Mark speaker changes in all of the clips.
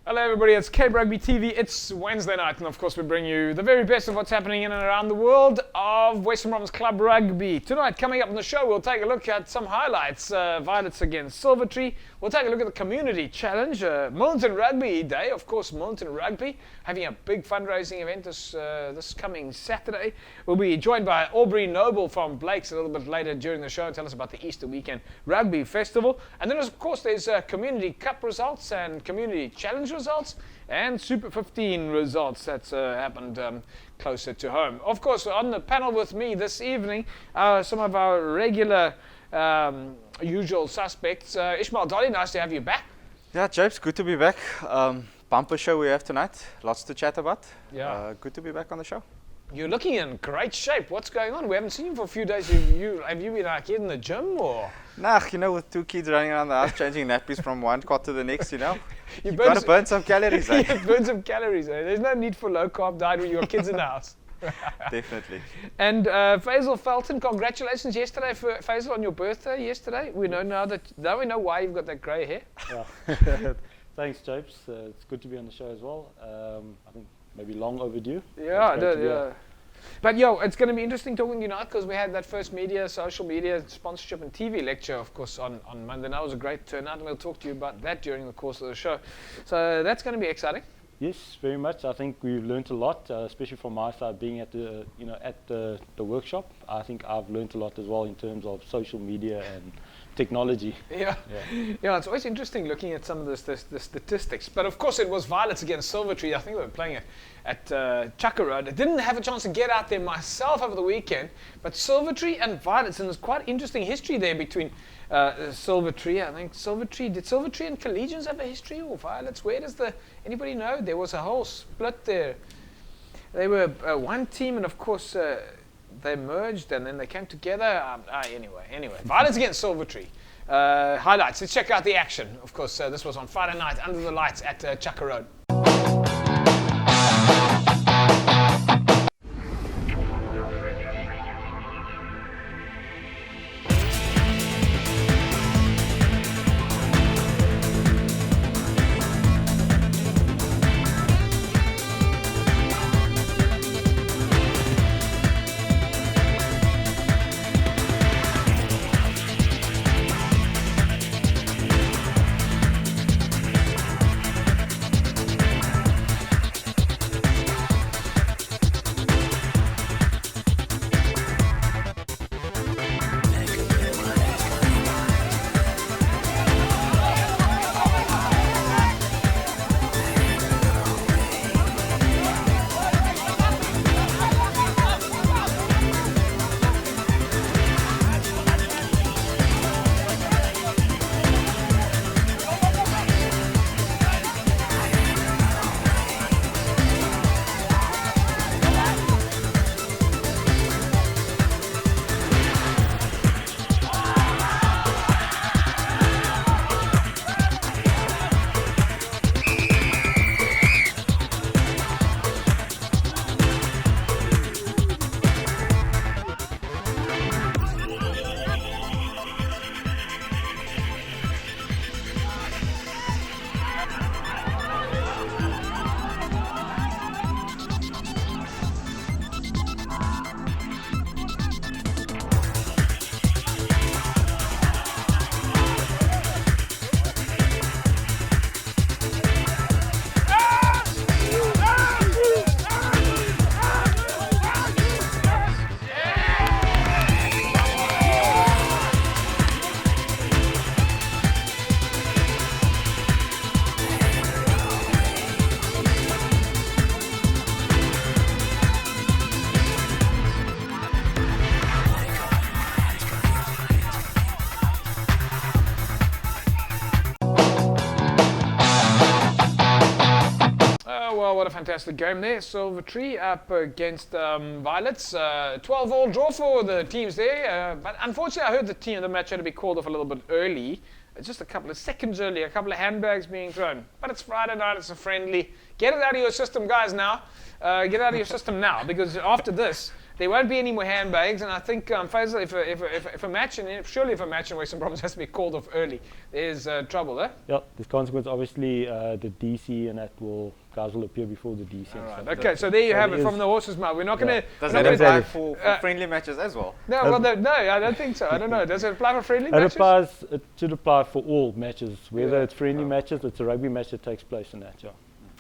Speaker 1: Hello everybody, it's Cape Rugby TV. It's Wednesday night and of course we bring you the very best of what's happening in and around the world of Western Province Club Rugby. Tonight, coming up on the show, we'll take a look at some highlights. Violets against Silvertree. We'll take a look at the Community Challenge. Millington Rugby Day, of course, Millington Rugby having a big fundraising event this coming Saturday. We'll be joined by Aubrey Noble from Blake's a little bit later during the show and tell us about the Easter Weekend Rugby Festival. And then of course there's Community Cup results and Community Challenge results and Super 15 results that's happened closer to home. Of course, on the panel with me this evening, some of our regular usual suspects. Ishmael Dolly, nice to have you back.
Speaker 2: Yeah, Japes, good to be back. Bumper show we have tonight, lots to chat about.
Speaker 1: Yeah.
Speaker 2: Good to be back on the show.
Speaker 1: You're looking in great shape. What's going on? We haven't seen you for a few days. Have you been like in the gym or?
Speaker 2: Nah, with two kids running around the house changing nappies from one cot to the next, you got to burn some calories.
Speaker 1: You burn some calories. There's no need for low carb diet when you've got kids in the house.
Speaker 2: Definitely.
Speaker 1: And Faisal Felton, congratulations yesterday, Faisal, on your birthday yesterday. We know now we know why you've got that grey hair.
Speaker 3: Yeah. Thanks, Japes. It's good to be on the show as well. I think maybe long overdue.
Speaker 1: Yeah, yeah. But it's going to be interesting talking to you now because we had that first social media, sponsorship and TV lecture, of course, on Monday. That was a great turnout, and we'll talk to you about that during the course of the show. So that's going to be exciting.
Speaker 3: Yes, very much. I think we've learned a lot, especially from my side, being at the workshop. I think I've learned a lot as well in terms of social media and technology.
Speaker 1: Yeah. It's always interesting looking at some of the statistics. But of course, it was Violets against Silvertree. I think they were playing at Chaka Road. I didn't have a chance to get out there myself over the weekend, but Silvertree and Violets, and there's quite interesting history there between Silvertree. I think did Silvertree and Collegians have a history, or Violets? Where does anybody know? There was a whole split there. They were one team, and of course they merged and then they came together. Anyway, Violets against Silvertree. Highlights. Let's check out the action. Of course, this was on Friday night under the lights at Chaka Road. What a fantastic game there. Silvertree up against Violets. 12-all draw for the teams there. But unfortunately, I heard the match had to be called off a little bit early. Just a couple of seconds early, a couple of handbags being thrown. But it's Friday night, it's a friendly. Get it out of your system, guys, now. Get it out of your system now, because after this, there won't be any more handbags, and I think Faisal, if a match, and surely if a match in Western Province has to be called off early, there's trouble, eh?
Speaker 3: Yeah, there's consequence. Obviously, the DC and that guys will appear before the DC.
Speaker 1: All right.
Speaker 3: And
Speaker 1: Okay, so there you have it from the horse's mouth. We're not going to.
Speaker 2: Does that apply for friendly matches as well?
Speaker 1: No, well, no, I don't think so. I don't know. Does it apply for friendly
Speaker 3: It
Speaker 1: matches?
Speaker 3: applies. It should apply for all matches, whether it's friendly matches, it's a rugby match that takes place in that. Yeah.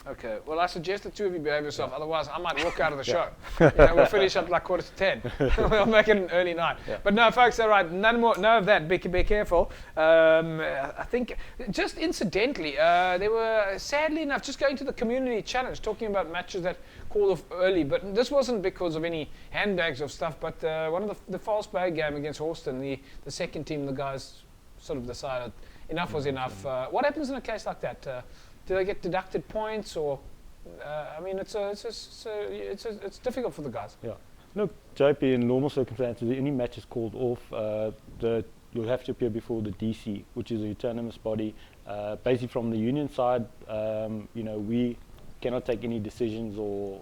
Speaker 1: Okay, well, I suggest the two of you behave yourself, otherwise I might walk out of the show. We'll finish up like 9:45. We'll make it an early night.
Speaker 3: Yeah.
Speaker 1: But no, folks, they're right. None of that. Be careful. I think, just incidentally, they were, sadly enough, just going to the community challenge, talking about matches that called off early. But this wasn't because of any handbags of stuff, but one of the false bag game against Horston, the second team, the guys sort of decided enough was enough. What happens in a case like that? Do they get deducted points, or I mean, it's difficult for the guys.
Speaker 3: Yeah. Look, JP, in normal circumstances, any match is called off. You'll have to appear before the DC, which is a autonomous body. Basically, from the union side, we cannot take any decisions, or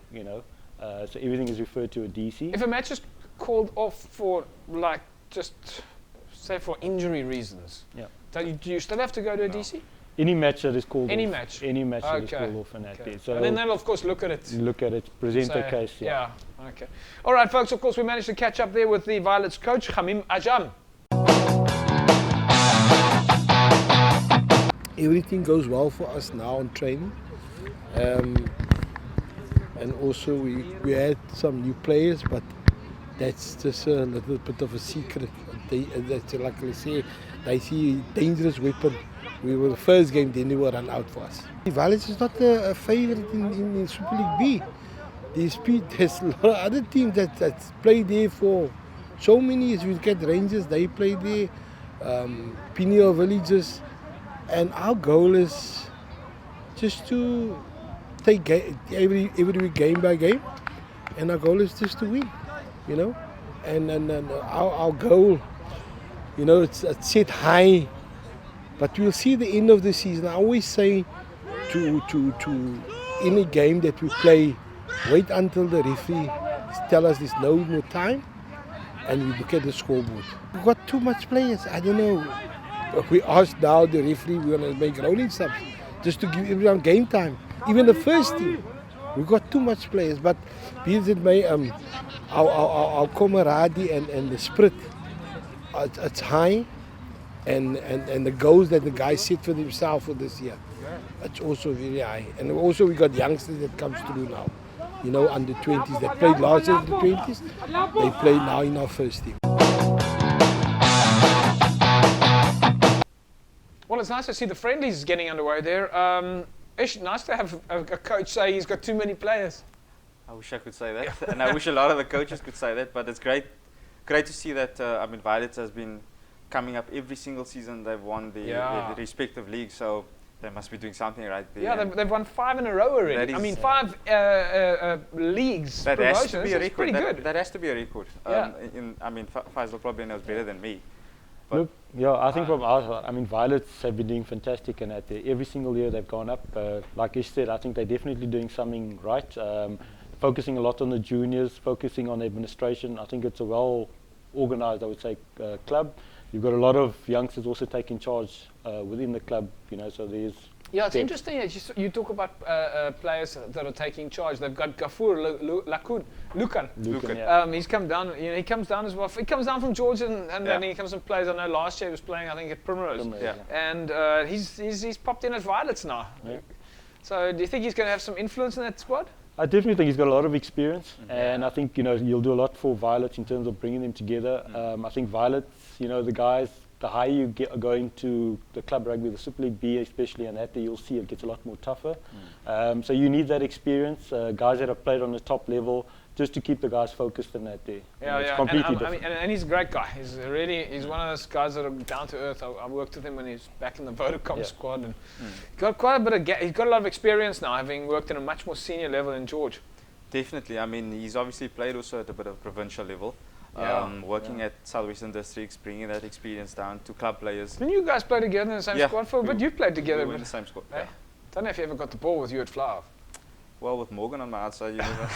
Speaker 3: so everything is referred to a DC.
Speaker 1: If a match is called off for, like, just say for injury reasons, do you still have to go to a DC?
Speaker 3: Any match that is called
Speaker 1: any
Speaker 3: off.
Speaker 1: Match?
Speaker 3: Any match that is
Speaker 1: Okay.
Speaker 3: called off in that day.
Speaker 1: So and then they'll, of course, look at it.
Speaker 3: Present the
Speaker 1: Say,
Speaker 3: case.
Speaker 1: Yeah, okay. All right, folks, of course, we managed to catch up there with the Violets coach, Khamim Ajam.
Speaker 4: Everything goes well for us now on training. And also we had some new players, but that's just a little bit of a secret. That's like I say, they see a dangerous weapon. We were the first game, then they will run out for us. Violets is not a favourite in Super League B. There's a lot of other teams that play there for so many years. We get Rangers, they play there, Pineal Villages, and our goal is just to take every week game by game, and our goal is just to win, and our goal, it's set high. But we'll see the end of the season. I always say to any game that we play, wait until the referee tell us there's no more time, and we look at the scoreboard. We've got too much players. I don't know. We asked now the referee, we're going to make rolling subs just to give everyone game time. Even the first team, we've got too much players. But be it may, our camaraderie and the spirit, it's high. And the goals that the guys set for themselves for this year, it's also very high. And also we got youngsters that comes through now, under 20s that played last year in the 20s. They play now in our first team.
Speaker 1: Well, it's nice to see the friendlies getting underway there. It's nice to have a coach say he's got too many players.
Speaker 2: I wish I could say that, and I wish a lot of the coaches could say that. But it's great to see that. Violets has been coming up every single season. They've won the respective leagues, so they must be doing something right there.
Speaker 1: Yeah, they've won 5 in a row already. I mean, 5 leagues
Speaker 2: that
Speaker 1: promotions.
Speaker 2: Has to be a record.
Speaker 1: Pretty good.
Speaker 2: That has to be a record. Faisal probably knows better than me.
Speaker 3: Look, I think from our side, Violets have been doing fantastic, and every single year they've gone up. Like Ish said, I think they're definitely doing something right. Focusing a lot on the juniors, focusing on the administration. I think it's a well-organized, I would say, club. You've got a lot of youngsters also taking charge within the club, so there's...
Speaker 1: Yeah, it's interesting that you talk about players that are taking charge. They've got Gafur Lukan.
Speaker 3: Yeah.
Speaker 1: He's come down. He comes down as well. He comes down from Georgia, and then he comes and plays. I know last year he was playing, I think, at Primrose. And he's popped in at Violets now. Yeah. So do you think he's going to have some influence in that squad?
Speaker 3: I definitely think he's got a lot of experience, and I think you'll do a lot for Violets in terms of bringing them together. I think Violets, the guys, the higher you get going to the club rugby, the Super League B especially, and that you'll see it gets a lot more tougher. So you need that experience, guys that have played on the top level, just to keep the guys focused in that day.
Speaker 1: It's
Speaker 3: completely different.
Speaker 1: And he's a great guy. He's one of those guys that are down to earth. I worked with him when he was back in the Vodacom squad, and got quite a bit of. He's got a lot of experience now, having worked at a much more senior level than George.
Speaker 2: Definitely. He's obviously played also at a bit of provincial level. Working at Southwestern Districts, bringing that experience down to club players.
Speaker 1: Didn't you guys play together in the same squad for a bit? You played together.
Speaker 2: We were in the same squad.
Speaker 1: Don't know if you ever got the ball with you at Flower.
Speaker 2: Well, with Morgan on my outside, you never.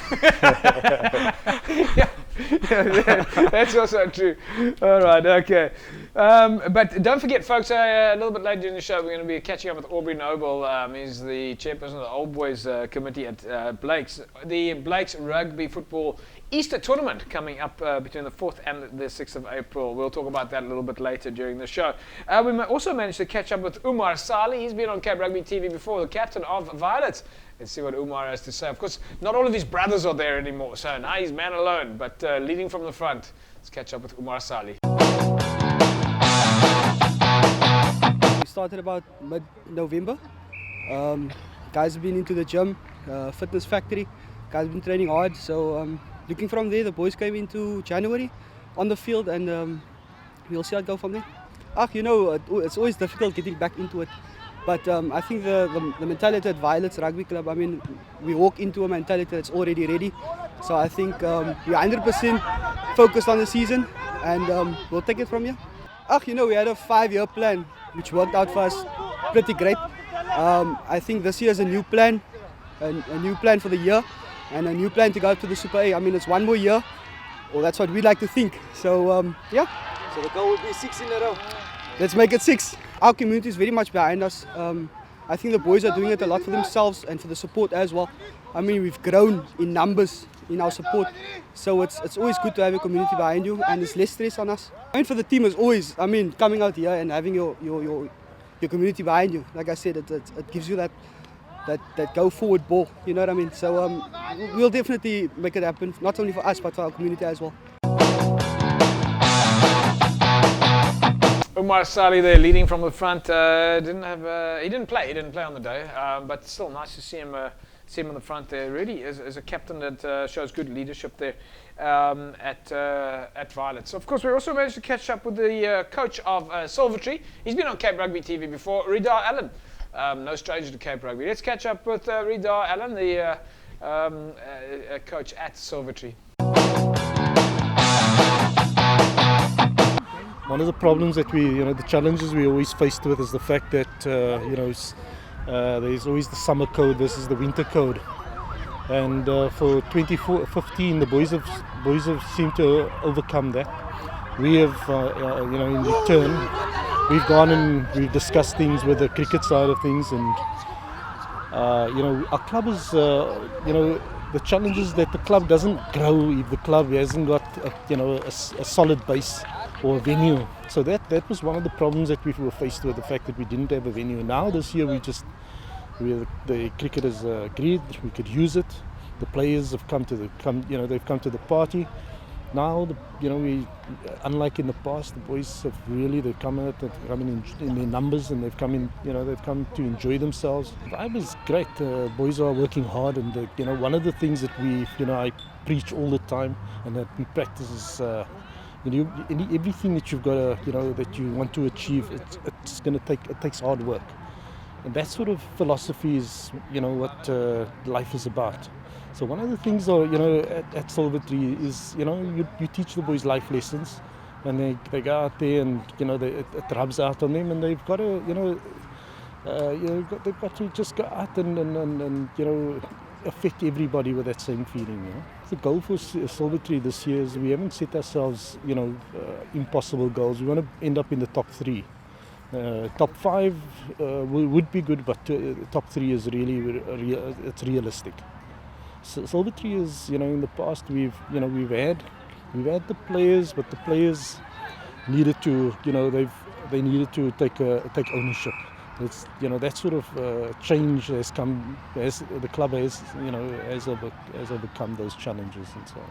Speaker 1: yeah, that's also true. All right, okay. But don't forget, folks, a little bit later in the show, we're going to be catching up with Aubrey Noble. He's the chairperson of the Old Boys Committee at Blake's. The Blake's Rugby Football Easter Tournament coming up between the 4th and the 6th of April. We'll talk about that a little bit later during the show. We also managed to catch up with Umar Sali. He's been on Cape Rugby TV before, the captain of Violets. Let's see what Umar has to say. Of course, not all of his brothers are there anymore, so now he's man alone, but leading from the front. Let's catch up with Umar Sali.
Speaker 5: We started about mid-November. Guys have been into the gym, fitness factory. Guys have been training hard, so looking from there, the boys came into January on the field, and we'll see how it goes from there. It's always difficult getting back into it. But I think the mentality at Violets Rugby Club, I mean, we walk into a mentality that's already ready. So I think we're 100% focused on the season, and we'll take it from here. We had a 5-year plan, which worked out for us pretty great. I think this year is a new plan, a new plan for the year, and a new plan to go to the Super A. I mean, it's one more year, or that's what we like to think. So, yeah.
Speaker 6: So the goal would be 6 in a row.
Speaker 5: Let's make it 6. Our community is very much behind us. I think the boys are doing it a lot for themselves and for the support as well. I mean, we've grown in numbers in our support, so it's always good to have a community behind you, and there's less stress on us. I mean, for the team is always, I mean, coming out here and having your community behind you. Like I said, it gives you that go forward ball. You know what I mean? So we'll definitely make it happen, not only for us but for our community as well.
Speaker 1: Umar Sali there, leading from the front. He didn't play on the day, but still nice to see him on the front there. Really, as a captain that shows good leadership there at Violet. So of course, we also managed to catch up with the coach of Silvertree. He's been on Cape Rugby TV before, Ridar Allen. No stranger to Cape Rugby. Let's catch up with Ridar Allen, the coach at Silvertree.
Speaker 7: One of the problems that the challenges we always faced with is the fact that, there's always the summer code versus the winter code. And for 2015, the boys have seemed to overcome that. We have, in return, we've gone and we've discussed things with the cricket side of things, and, our club is, the challenge is that the club doesn't grow if the club hasn't got, a solid base or a venue. So that was one of the problems that we were faced with, the fact that we didn't have a venue. Now this year the cricketers agreed we could use it. The players have come to the party. Now we, unlike in the past, the boys have really come in their numbers, and they've come to enjoy themselves. The vibe is great. Boys are working hard, and one of the things that I preach all the time and that we practice is everything that you've got that you want to achieve, it takes hard work, and that sort of philosophy is what life is about. So one of the things at Silvertree is you teach the boys life lessons, and they go out there and it rubs out on them, and they've got to they've got to just go out and affect everybody with that same feeling. The goal for Silvertree this year is we haven't set ourselves impossible goals. We want to end up in the top 3. Top 5 would be good, but top 3 is really it's realistic. So Silvertree is in the past we've had the players, but the players needed to they needed to take ownership. It's that sort of change has come as the club has overcome those challenges and so on.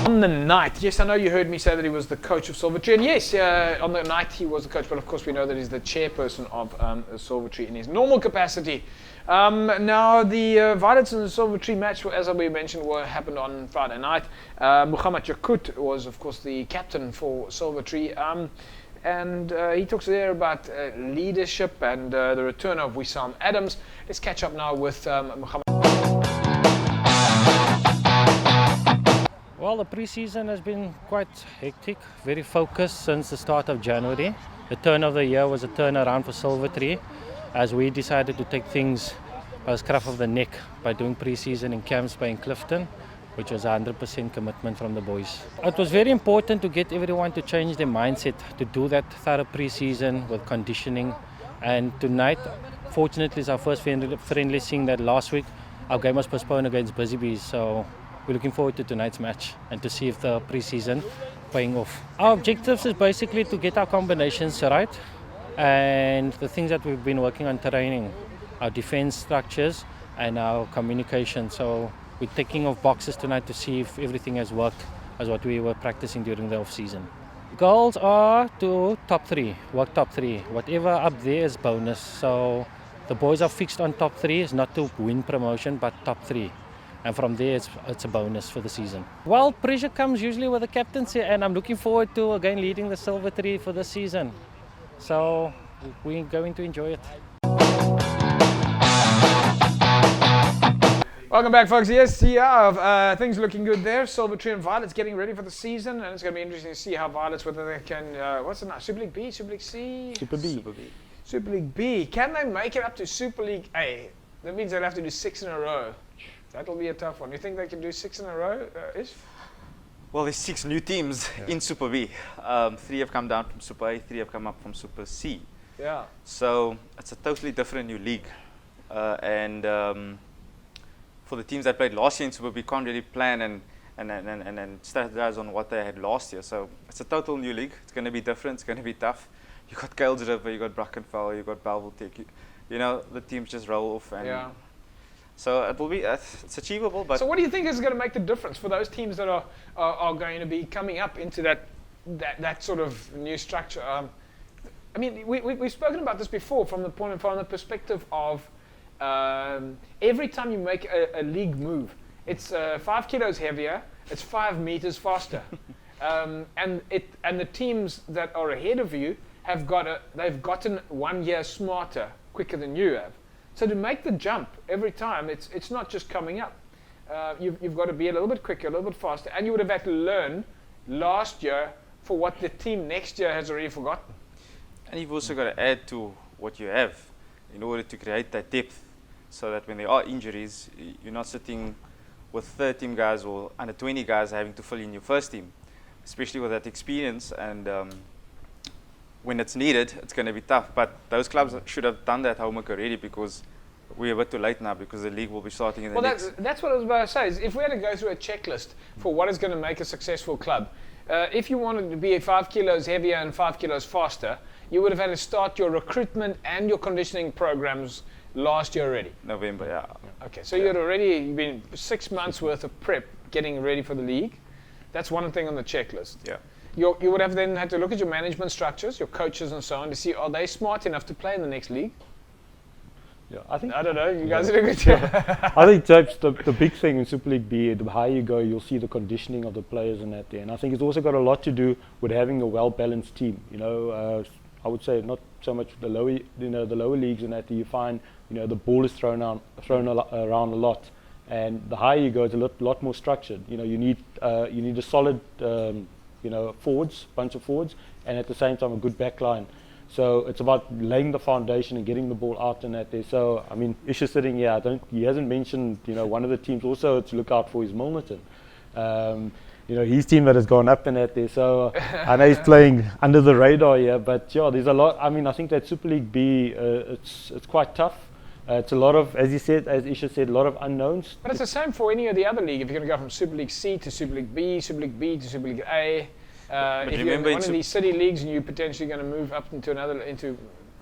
Speaker 1: On the night, yes, I know you heard me say that he was the coach of Silvertree, and yes, on the night he was the coach, but of course we know that he's the chairperson of Silvertree in his normal capacity. Now the Violets and the Silvertree match, as we mentioned, happened on Friday night. Muhammad Yakut was of course the captain for Silvertree. And he talks there about leadership and the return of Wissam Adams. Let's catch up now with Muhammad.
Speaker 8: Well, the pre-season has been quite hectic, very focused since the start of January. The turn of the year was a turnaround for Silvertree. as we decided to take things by the scruff of the neck by doing pre-season in Camps Bay in Clifton, which was 100% commitment from the boys. It was very important to get everyone to change their mindset, to do that thorough pre-season with conditioning. And tonight, fortunately, is our first friendly, seeing that last week our game was postponed against Busy Bees. So we're looking forward to tonight's match and to see if the pre-season paying off. Our objectives is basically to get our combinations right and the things that we've been working on training, our defense structures and our communication. So we're taking off boxes tonight to see if everything has worked as what we were practicing during the off-season. Goals are to top 3, work top 3. Whatever up there is bonus. So the boys are fixed on top 3, it's not to win promotion but top 3. And from there it's a bonus for the season. Well, pressure comes usually with the captaincy, and I'm looking forward to again leading the Silver Tree for this season. So we're going to enjoy it.
Speaker 1: Welcome back, folks. Yes, yeah, things looking good there. Silver Tree and Violets getting ready for the season, and it's going to be interesting to see how Violets, whether they can, what's it now, Super League B, Super League C?
Speaker 3: Super B.
Speaker 2: Super B.
Speaker 1: Super League B. Can they make it up to Super League A? That means they'll have to do 6 in a row. That'll be a tough one. You think they can do 6 in a row, Ish?
Speaker 2: Well, there's 6 new teams in Super B. 3 have come down from Super A, 3 have come up from Super C.
Speaker 1: Yeah.
Speaker 2: So it's a totally different new league. And for the teams that played last year in Super B, can't really plan and strategize on what they had last year. So it's a total new league. It's going to be different. It's going to be tough. You got Kales River, you got Brackenfell, you got Belleville Tech. You know, the teams just roll off. And so it will be, it's achievable. But
Speaker 1: so what do you think is going to make the difference for those teams that are going to be coming up into that sort of new structure? I mean, we've spoken about this before from the perspective of every time you make a league move, it's 5 kilos heavier, it's 5 meters faster, and the teams that are ahead of you they've gotten 1 year smarter, quicker than you have. So to make the jump every time, it's not just coming up. You've got to be a little bit quicker, a little bit faster, and you would have had to learn last year for what the team next year has already forgotten.
Speaker 2: And you've also got to add to what you have in order to create that depth, so that when there are injuries, you're not sitting with third team guys or under 20 guys having to fill in your first team, especially with that experience. And when it's needed, it's going to be tough. But those clubs should have done that homework already, because we're a bit too late now, because the league will be starting in the next.
Speaker 1: That's what I was about to say. Is if we had to go through a checklist for what is going to make a successful club, if you wanted to be 5 kilos heavier and 5 kilos faster, you would have had to start your recruitment and your conditioning programs last year already.
Speaker 2: November, yeah.
Speaker 1: Okay, so you had already been 6 months worth of prep getting ready for the league. That's one thing on the checklist.
Speaker 2: Yeah.
Speaker 1: You would have then had to look at your management structures, your coaches and so on, to see, are they smart enough to play in the next league?
Speaker 3: Yeah,
Speaker 1: I don't know, you guys are doing good job.
Speaker 3: I think Japes, the big thing in Super League B, the higher you go, you'll see the conditioning of the players and that there. And I think it's also got a lot to do with having a well-balanced team. You know, I would say not so much the lower leagues and that you find, you know, the ball is thrown around a lot, and the higher you go, it's a lot more structured. You know, you need a solid, bunch of forwards, and at the same time a good back line. So it's about laying the foundation and getting the ball out and that there. So I mean, Ish is sitting here. He hasn't mentioned, you know, one of the teams also to look out for is Milnerton. You know, his team that has gone up and that there. So I know he's playing under the radar here, but yeah, there's a lot. I mean, I think that Super League B, it's quite tough. It's a lot of, as Isha said, a lot of unknowns.
Speaker 1: But it's the same for any of the other league. If you're going to go from Super League C to Super League B, Super League B to Super League A, if you're in one of these city leagues and you're potentially going to move up into.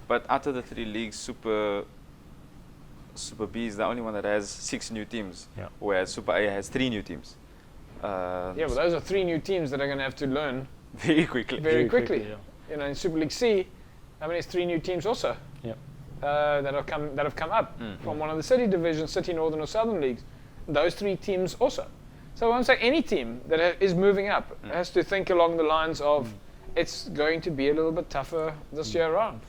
Speaker 2: But out of the 3 leagues, Super B is the only one that has 6 new teams, whereas Super A has 3 new teams.
Speaker 1: Well, those are 3 new teams that are going to have to learn
Speaker 2: very quickly.
Speaker 1: Very quickly. You know, in Super League C, I mean, it's 3 new teams also. That have come up from one of the city divisions, city, northern or southern leagues. Those 3 teams also. So I want to say any team that is moving up has to think along the lines of it's going to be a little bit tougher this year around.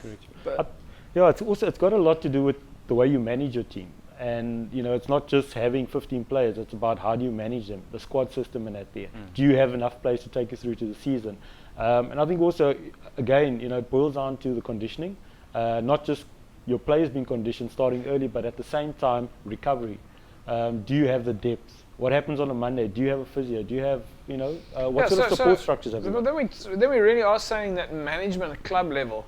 Speaker 3: But it's got a lot to do with the way you manage your team. And you know, it's not just having 15 players, it's about how do you manage them, the squad system and that there. Do you have enough players to take you through to the season? And I think also, again, you know, it boils down to the conditioning, not just your players being conditioned starting early, but at the same time, recovery. Do you have the depth? What happens on a Monday? Do you have a physio? Do you have, what sort of support structures have you got?
Speaker 1: Then we really are saying that management at club level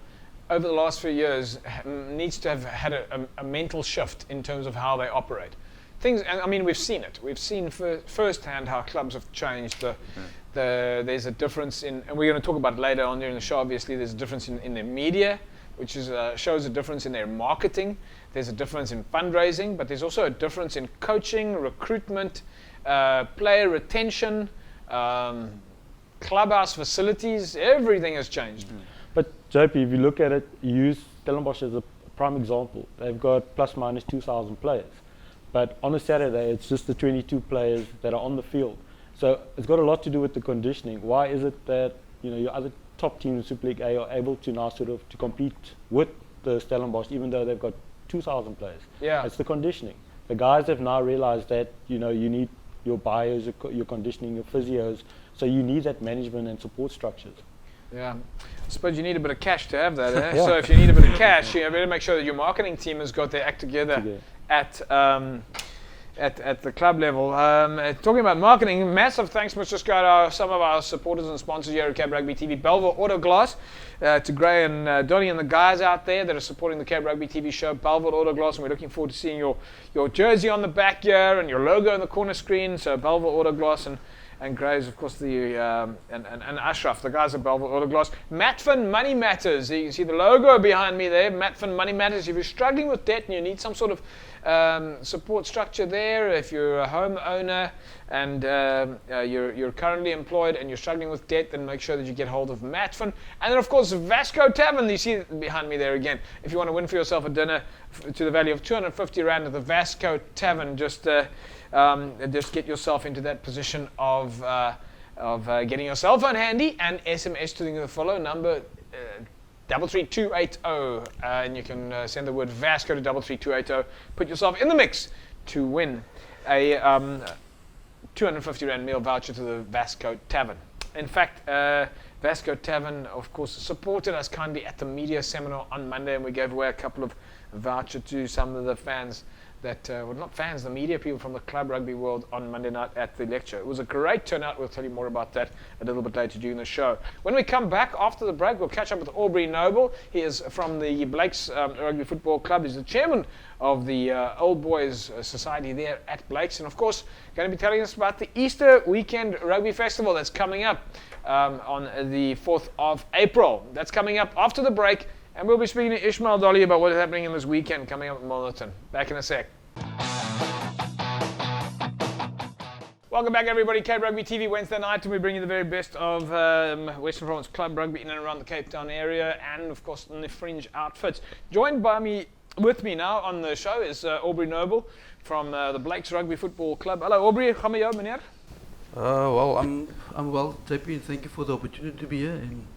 Speaker 1: over the last few years needs to have had a mental shift in terms of how they operate. Things, and I mean, we've seen it. We've seen firsthand how clubs have changed. There's a difference in, and we're going to talk about it later on during the show, obviously, there's a difference in their media, which shows a difference in their marketing. There's a difference in fundraising, but there's also a difference in coaching, recruitment, player retention, clubhouse facilities. Everything has changed.
Speaker 3: But JP, if you look at it, you use Stellenbosch as a prime example. They've got plus minus 2,000 players. But on a Saturday, it's just the 22 players that are on the field. So it's got a lot to do with the conditioning. Why is it that your other top teams in Super League A are able to now sort of to compete with the Stellenbosch, even though they've got 2,000 players?
Speaker 1: Yeah.
Speaker 3: It's the conditioning. The guys have now realized that you need your bios, your conditioning, your physios. So you need that management and support structures.
Speaker 1: Yeah, I suppose you need a bit of cash to have that.
Speaker 3: Yeah.
Speaker 1: So if you need a bit of cash, you better make sure that your marketing team has got their act together. At the club level. Talking about marketing, massive thanks must just go to some of our supporters and sponsors here at Cab Rugby TV. Belvoir Auto Glass, to Gray and Donnie and the guys out there that are supporting the Cab Rugby TV show. Belvoir Auto Glass, and we're looking forward to seeing your jersey on the back here and your logo in the corner screen. So Belvoir Auto Glass and Graves, of course, and Ashraf, the guys at Belvoir Auto Glass. Matfin Money Matters. You can see the logo behind me there. Matfin Money Matters. If you're struggling with debt and you need some sort of support structure there, if you're a homeowner and you're currently employed and you're struggling with debt, then make sure that you get hold of Matfin. And then, of course, Vasco Tavern. You see behind me there again. If you want to win for yourself a dinner to the value of 250 Rand at the Vasco Tavern, just get yourself into that position of getting your cell phone handy and SMS to the follow number 33280, and you can send the word Vasco to 33280. Put yourself in the mix to win a 250 Rand meal voucher to the Vasco Tavern. In fact, Vasco Tavern, of course, supported us kindly at the media seminar on Monday, and we gave away a couple of vouchers to some of the fans not fans, the media people from the club rugby world on Monday night at the lecture. It was a great turnout. We'll tell you more about that a little bit later during the show. When we come back after the break, we'll catch up with Aubrey Noble. He is from the Blake's Rugby Football Club. He's the chairman of the Old Boys Society there at Blake's. And of course, going to be telling us about the Easter Weekend Rugby Festival that's coming up on the 4th of April. That's coming up after the break. And we'll be speaking to Ishmael Dolly about what is happening in this weekend coming up in Milnerton. Back in a sec. Welcome back, everybody. Cape Rugby TV Wednesday night, and we bring you the very best of Western Province Club Rugby in and around the Cape Town area, and of course in the fringe outfits. Joined with me now on the show is Aubrey Noble from the Blake's Rugby Football Club. Hello, Aubrey. Gaan met jou, meneer?
Speaker 9: Well, I'm well, JP, and thank you for the opportunity to be here, and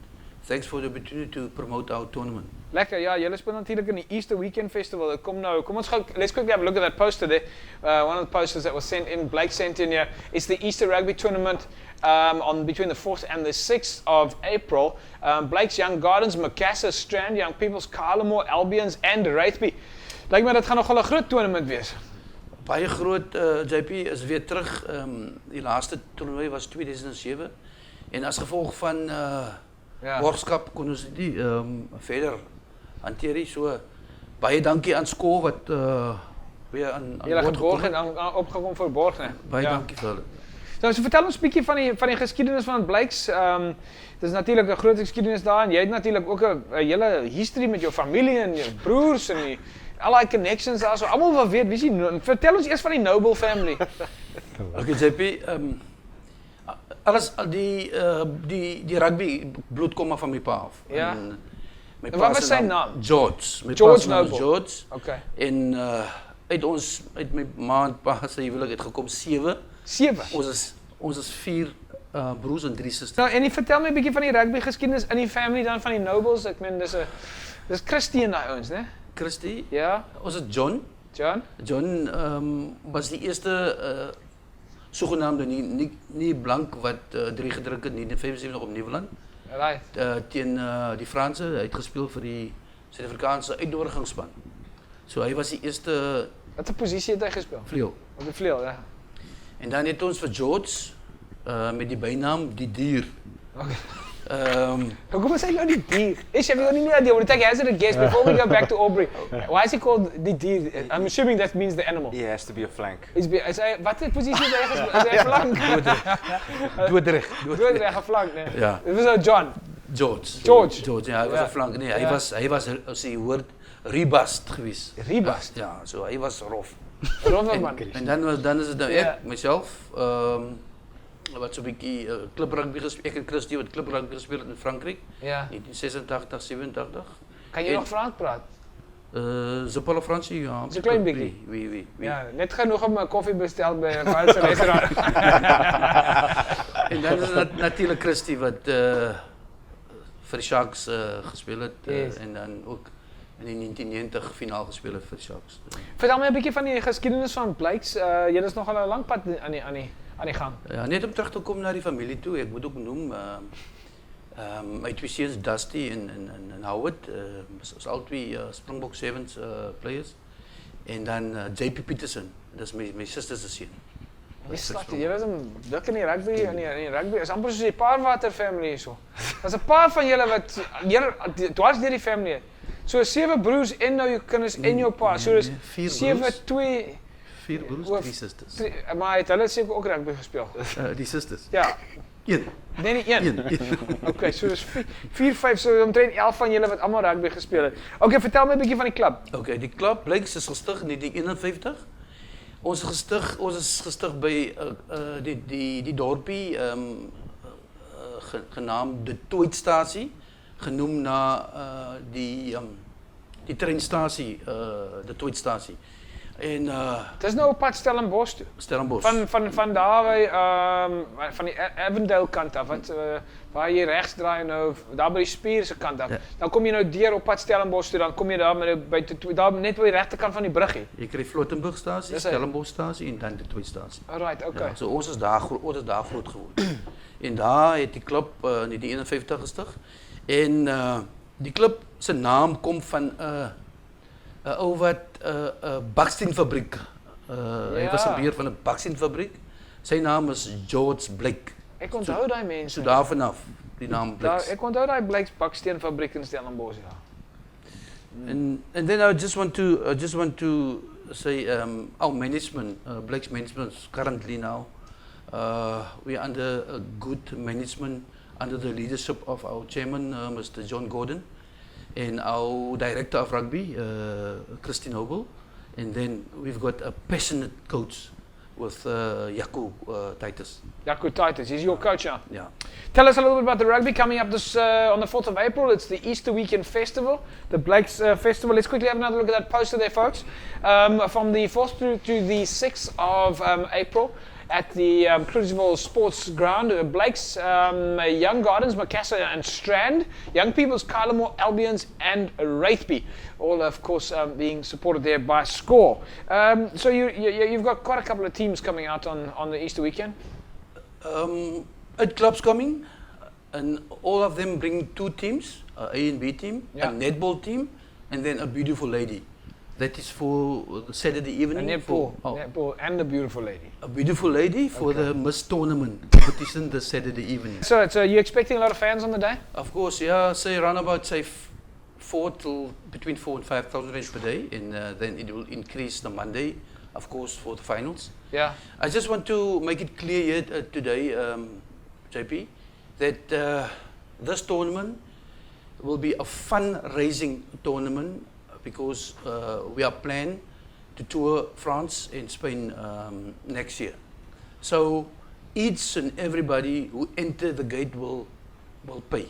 Speaker 9: thanks for the opportunity to promote our tournament.
Speaker 1: Lekker, ja, julle speel natuurlijk in the Easter Weekend Festival. Let's quickly have a look at that poster there. One of the posters that was sent in, Blake sent in here. It's the Easter Rugby Tournament on between the 4th and the 6th of April. Blake's Young Gardens, Macassar, Strand, Young People's, Carlamore, Albions and Rugby. Lijkt my dat gaan nogal 'n groot tournament wees.
Speaker 9: Baie groot, JP is weer terug. Die laaste toernooi was 2007 en as gevolg van borgskap kon ons die verder hanteer. So baie dankie aan skool wat weer aan boord gekom
Speaker 1: het. Opgekom vir borg, né?
Speaker 9: Baie dankie vir hulle.
Speaker 1: So vertel ons 'n bietjie van die geskiedenis van Blake's. Dis natuurlik 'n groot geskiedenis daar en jy het natuurlik ook 'n hele history met jou familie en jou broers en al die connections daar. So almal wil weet, vertel ons eers van die Noble family.
Speaker 9: Okay, JP, alles die rugby bloed kom maar van my pa af.
Speaker 1: Ja.
Speaker 9: En my
Speaker 1: pa wat was sy naam?
Speaker 9: George. My
Speaker 1: George
Speaker 9: naam
Speaker 1: Noble.
Speaker 9: George.
Speaker 1: Okay.
Speaker 9: En uit my ma en pa se huwelik het gekom 7.
Speaker 1: 7.
Speaker 9: Ons is 4 broers en 3 susters.
Speaker 1: Nou, en vertel my 'n bietjie van die rugby geskiedenis in die family dan van die Nobles. Ek meen dis Christy en daai ouens, né?
Speaker 9: Christy?
Speaker 1: Ja.
Speaker 9: Ons is John. John was die eerste sogenaamde nie blank wat 3 gedruk het in 1975 op Nieuweland.
Speaker 1: Right.
Speaker 9: Teen die Franse, hy het gespeel vir die Suid-Afrikaanse uitnodigingsspan. So hy was die eerste
Speaker 1: Wat 'n posisie het hy gespeel?
Speaker 9: vleuel.
Speaker 1: Op die vleuel, ja.
Speaker 9: En dan het ons vir George met die bynaam die dier.
Speaker 1: Okay.
Speaker 9: Um,
Speaker 1: Hoekom is hy nou die dier? Is jy nie idea? We'll take as a guest before we go back to Aubrey. Why is he called die dier? I'm assuming that means the animal.
Speaker 2: He has to be a flank.
Speaker 1: Is hy wat 'n posisie het hy gespeel? Is hy flank?
Speaker 9: Doodreg.
Speaker 1: Doodreg flank, nee.
Speaker 9: Ja.
Speaker 1: Dit was nou John.
Speaker 9: George, ja, hy was 'n flank. Nee, hy was as jy hoor rebast gewees.
Speaker 1: Rebast?
Speaker 9: Ja, so hy was rof.
Speaker 1: Rof man.
Speaker 9: En dan is dit nou ek, myself, wat so 'n bietjie klub rugby gespeel. Ek en Christie wat klub rugby gespeel het in Frankryk.
Speaker 1: Ja.
Speaker 9: 1986, 87.
Speaker 1: Kan jy nog Frans praat?
Speaker 9: Je parle français, ja.
Speaker 1: Zo'n klein beetje?
Speaker 9: Oui.
Speaker 1: Ja, net genoeg om een koffie besteld bij een Franse restaurant.
Speaker 9: En dan is het natuurlijk Christie wat voor de Sharks gespeeld heeft. En dan ook in de 1990 finaal gespeeld heeft voor de Sharks.
Speaker 1: Vertel me een beetje van die geschiedenis van Blakes. Je is nogal een lang pad aan die gang.
Speaker 9: Ja, net om terug te komen naar die familie toe. Ik moet ook noemen, my twee seuns Dusty en Howard, is al twee Springbok Sevens players. En dan JP Peterson, dat is my sister se seun.
Speaker 1: Jy was dik in die rugby en die rugby is amper soos die Paarwater family hierso. Daar's 'n paar van julle wat dwars deur die family. So 7 broers en nou jou kinders en jou pa. So dis
Speaker 9: 4 broers, 3 sisters.
Speaker 1: Maar het hulle seker ook rugby gespeel?
Speaker 9: Die sisters?
Speaker 1: Ja.
Speaker 9: 1.
Speaker 1: Nee, nie 1. Okay, so dis 4, 5, so omtrent 11 van julle wat almal rugby gespeel het. Okay, vertel my 'n bietjie van die klub.
Speaker 9: Okay, die klub Blakes is gestig in 1951. Ons is gestig by die dorpie genaamd de Toitstasie, genoemd na die treinstasie, de Toitstasie. En
Speaker 1: het is nou op pad Stellenbosch toe.
Speaker 9: Stellenbosch.
Speaker 1: Van daar by van die Avondale kant af, waar jy regs draai nou, daar by die Spier se kant af. Ja. Dan kom jy nou deur op pad Stellenbosch toe, dan kom jy daar daar net by die regterkant van die bruggie.
Speaker 9: Jy kry Flottenburgstasie, Stellenboschstasie en dan de Toitstasie.
Speaker 1: Alright, okay.
Speaker 9: Ja, so ons is daar groot geword. En daar het die klub in 1951 gestig. En die klub se naam kom van ou wat baksteenfabriek. Hy was 'n beheer van 'n baksteenfabriek. Sy naam is George Blake.
Speaker 1: Ek onthou daai mense.
Speaker 9: So daar vanaf die naam Blake.
Speaker 1: Ek onthou daai Blakes baksteenfabriek in Stellenbosch, ja.
Speaker 9: And then I just want to say our management, Blake's management currently now we are under a good management under the leadership of our chairman Mr. John Gordon. And our director of rugby, Christy Noble, and then we've got a passionate coach with Jaco Titus.
Speaker 1: Jaco Titus, he's your coach now.
Speaker 9: Yeah.
Speaker 1: Tell us a little bit about the rugby coming up this on the 4th of April. It's the Easter Weekend Festival, the Blakes Festival. Let's quickly have another look at that poster there, folks. From the 4th to the 6th of April. At the Cruiseville Sports Ground, Blake's Young Gardens, Macassar and Strand, Young People's, Kylemore, Albions and Wraithby, all of course being supported there by SCORE. So you've got quite a couple of teams coming out on the Easter weekend?
Speaker 9: 8 clubs coming, and all of them bring 2 teams, A and B team, a netball team, and then a beautiful lady. That is for the Saturday evening.
Speaker 1: Netball and the beautiful lady.
Speaker 9: A beautiful lady for the Miss Tournament competition this Saturday evening.
Speaker 1: So you expecting a lot of fans on the day?
Speaker 9: Of course, yeah. Say around about between 4 and 5,000 range per day, and then it will increase the Monday, of course, for the finals.
Speaker 1: Yeah.
Speaker 9: I just want to make it clear here today, JP, that this tournament will be a fundraising tournament. Because we are planning to tour France and Spain next year. So each and everybody who enter the gate will pay.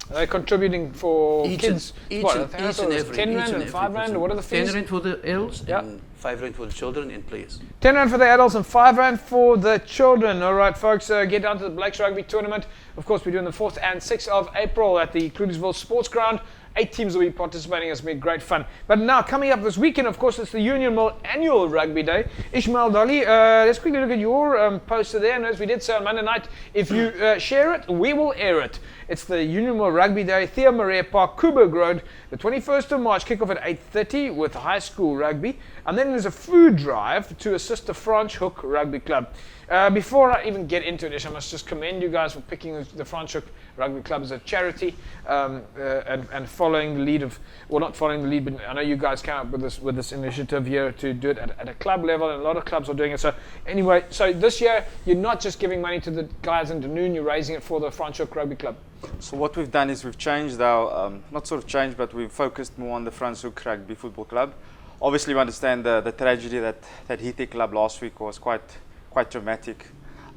Speaker 1: Are they contributing for kids?
Speaker 9: Each and every.
Speaker 1: 10 rand and 5 rand, or what are the fees?
Speaker 9: 10 rand for the adults and 5 rand for the children and players.
Speaker 1: 10 rand for the adults and 5 rand for the children. All right, folks, get down to the Blake's Rugby Tournament. Of course, we're doing the 4th and 6th of April at the Cruiseville Sports Ground. 8 teams will be participating. It's been great fun. But now, coming up this weekend, of course, it's the Union Mill Annual Rugby Day. Ishmael Dolly, let's quickly look at your poster there. And as we did say on Monday night, if you share it, we will air it. It's the Union Mill Rugby Day, Theo Maria Park, Coburg Road, the 21st of March, kick-off at 8:30 with high school rugby. And then there's a food drive to assist the Franschhoek Rugby Club. Before I even get into this, I must just commend you guys for picking the Franschhoek Rugby Club as a charity and following the lead of, well, not following the lead, but I know you guys came up with this initiative here to do it at a club level, and a lot of clubs are doing it. So anyway, so this year you're not just giving money to the guys in Dunoon, you're raising it for the Franschhoek Rugby Club.
Speaker 2: So what we've done is we've changed our, not sort of changed, but we've focused more on the Franschhoek Rugby Football Club. Obviously, we understand the tragedy that hit the club last week was quite dramatic.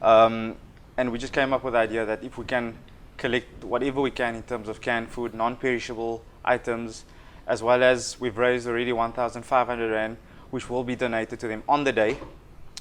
Speaker 2: And we just came up with the idea that if we can collect whatever we can in terms of canned food, non-perishable items, as well as we've raised already 1,500 Rand, which will be donated to them on the day.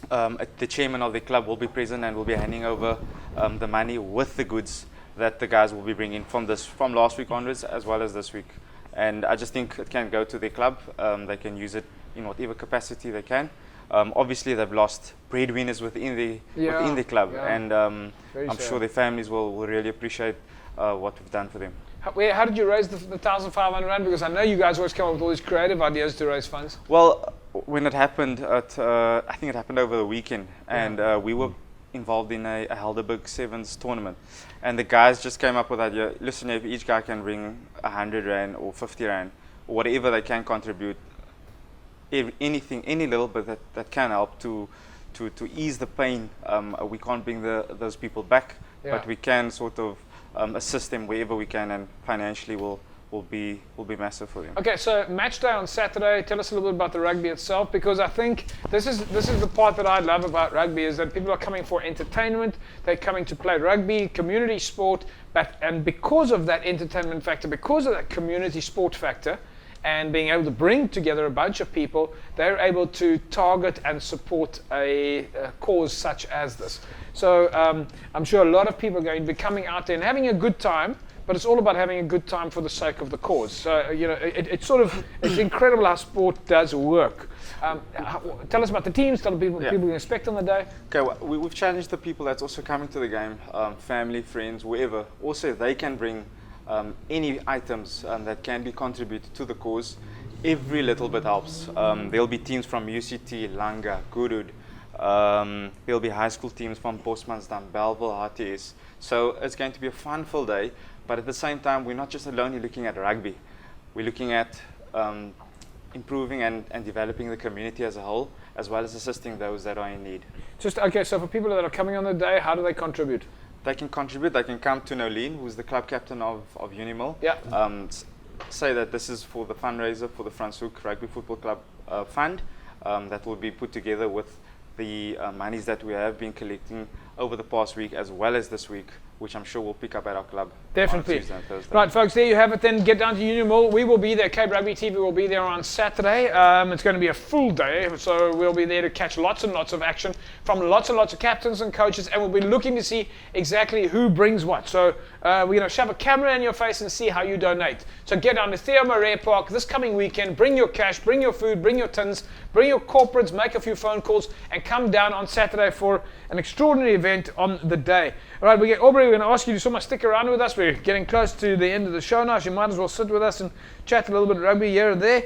Speaker 2: The chairman of the club will be present and will be handing over the money with the goods that the guys will be bringing from last week onwards, as well as this week. And I just think it can go to their club. They can use it in whatever capacity they can. Obviously, they've lost breadwinners within the club, and I'm sure their families will really appreciate what we've done for them.
Speaker 1: How did you raise the 1,500 Rand? Because I know you guys always come up with all these creative ideas to raise funds.
Speaker 2: Well, when it happened, I think it happened over the weekend, and we were involved in a Helderberg Sevens tournament, and the guys just came up with the idea, listen, if each guy can bring 100 Rand or 50 Rand, or whatever they can contribute, anything, any little bit that can help to ease the pain. We can't bring those people back, but we can sort of assist them wherever we can, and financially will be massive for them.
Speaker 1: Okay, so match day on Saturday. Tell us a little bit about the rugby itself, because I think this is the part that I love about rugby, is that people are coming for entertainment. They're coming to play rugby, community sport, and because of that entertainment factor, because of that community sport factor, and being able to bring together a bunch of people, they're able to target and support a cause such as this. So I'm sure a lot of people are going to be coming out there and having a good time, but it's all about having a good time for the sake of the cause. So, you know, it's incredible how sport does work. Tell us about the teams, tell the people can expect on the day.
Speaker 2: Okay, well, we've challenged the people that's also coming to the game, family, friends, whoever. Also, they can bring any items that can be contributed to the cause. Every little bit helps. There'll be teams from UCT, Langa, Gurud. There'll be high school teams from Bosmansdam, Belleville, RTS. So it's going to be a fun full day, but at the same time, we're not just only looking at rugby. We're looking at improving and developing the community as a whole, as well as assisting those that are in need.
Speaker 1: Okay, so for people that are coming on the day, how do they contribute?
Speaker 2: They can contribute. They can come to Nolene, who's the club captain of Unimil.
Speaker 1: Yeah.
Speaker 2: Say that this is for the fundraiser for the Franschhoek Rugby Football Club fund that will be put together with the monies that we have been collecting over the past week, as well as this week, which I'm sure we'll pick up at our club.
Speaker 1: Definitely.
Speaker 2: On Tuesday and Thursday.
Speaker 1: Right, folks, there you have it then. Get down to Union Mill. We will be there. Cape Rugby TV will be there on Saturday. It's going to be a full day, so we'll be there to catch lots and lots of action from lots and lots of captains and coaches, and we'll be looking to see exactly who brings what. So we're going to shove a camera in your face and see how you donate. So get down to Theo Maria Park this coming weekend. Bring your cash, bring your food, bring your tins, bring your corporates, make a few phone calls, and come down on Saturday for an extraordinary event on the day. All right, Aubrey, we're going to ask you to sort of stick around with us. We're getting close to the end of the show now, so you might as well sit with us and chat a little bit of rugby here and there.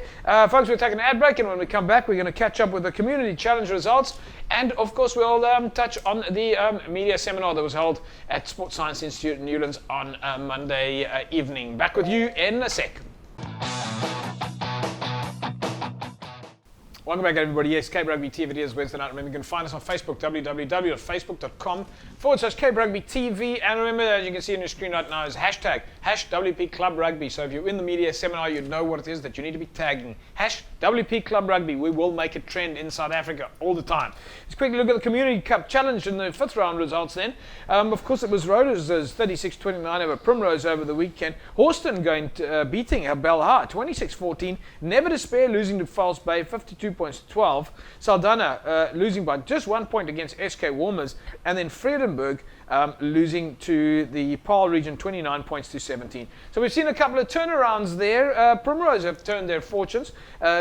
Speaker 1: Folks, we'll take an ad break, and when we come back, we're going to catch up with the community challenge results, and of course, we'll touch on the media seminar that was held at Sports Science Institute in Newlands on Monday evening. Back with you in a sec. Welcome back, everybody. Yes, Cape Rugby TV, it is Wednesday night. Remember, you can find us on Facebook, www.facebook.com/Cape Rugby TV. And remember, as you can see on your screen right now, is hashtag WP Club Rugby. So if you're in the media seminar, you know what it is that you need to be tagging. WP Club Rugby. We will make it trend in South Africa all the time. Let's quickly look at the Community Cup Challenge and the fifth round results then. Of course, it was Rhoda's 36-29 over Primrose over the weekend. Horston beating Belhar 26-14. Never Despair losing to False Bay 52-12. Saldanha losing by just 1 point against SK Warmers. And then Vredenburg losing to the Paarl region 29 points to 17. So we've seen a couple of turnarounds there. Primrose have turned their fortunes,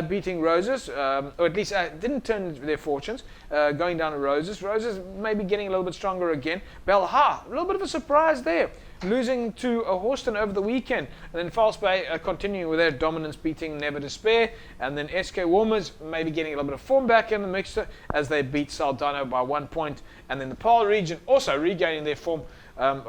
Speaker 1: beating Roses, or at least didn't turn their fortunes, going down to Roses. Roses maybe getting a little bit stronger again. Belha, a little bit of a surprise there, losing to Houston over the weekend. And then False Bay continuing with their dominance, beating Never Despair. And then SK Warmers maybe getting a little bit of form back in the mixer as they beat Saldana by 1 point. And then the Paarl region also regaining their form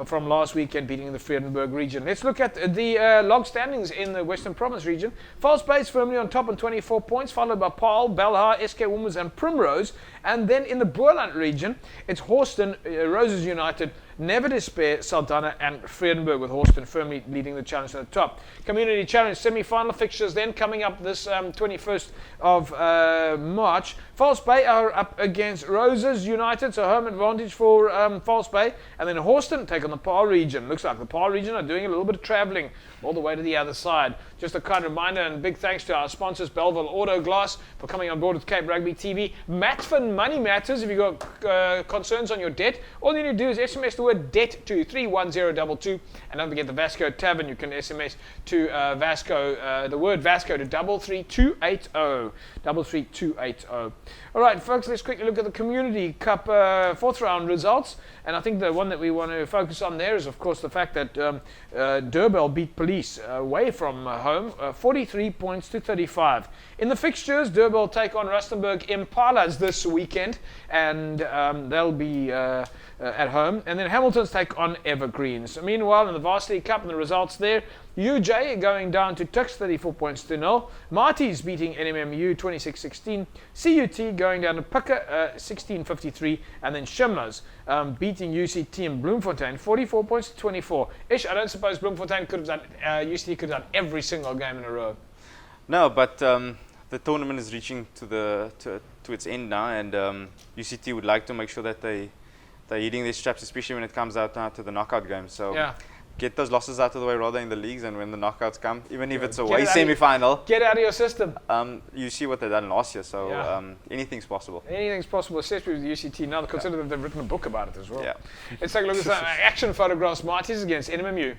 Speaker 1: from last weekend, beating the Vredenburg region. Let's look at the log standings in the Western Province region. False Bay is firmly on top on 24 points, followed by Paarl, Belha, SK Warmers and Primrose. And then in the Boerland region, it's Houston, Roses United, Never Despair, Saldana and Vredenburg, with Houston firmly leading the challenge to the top. Community Challenge semi-final fixtures then coming up this 21st of March. False Bay are up against Roses United, so home advantage for False Bay. And then Houston take on the Paarl region. Looks like the Paarl region are doing a little bit of travelling all the way to the other side. Just a kind reminder and big thanks to our sponsors, Belleville Auto Glass, for coming on board with Cape Rugby TV. Matfin Money Matters, if you've got concerns on your debt, all you need to do is SMS the word debt to 31022. And don't forget the Vasco Tavern. You can SMS to Vasco, the word Vasco to 33280. 33280. All right, folks, let's quickly look at the Community Cup fourth round results. And I think the one that we want to focus on there is, of course, the fact that Durban beat Police away from home, 43 points to 35. In the fixtures, Durban take on Rustenburg Impalas this weekend, and they'll be at home. And then Hamilton's take on Evergreens. Meanwhile, in the Varsity Cup and the results there, UJ going down to Tux, 34 points to 0. Marty's beating NMMU 26-16. CUT going down to Pika 16-53. And then Shimla's beating UCT in Bloemfontein 44 points to 24. Ish, I don't suppose Bloemfontein could have done, UCT could have done every single game in a row.
Speaker 2: No, but the tournament is reaching to its end now, and UCT would like to make sure that they're hitting their straps, especially when it comes out now to the knockout games. So yeah, get those losses out of the way rather in the leagues, and when the knockouts come, even if it's a away semi-final,
Speaker 1: get out of your system.
Speaker 2: You see what they done last year, so anything's possible.
Speaker 1: Anything's possible, especially with UCT. Now, consider that they've written a book about it as well. Yeah. Let's take a look at some action photographs. Marty's against NMMU.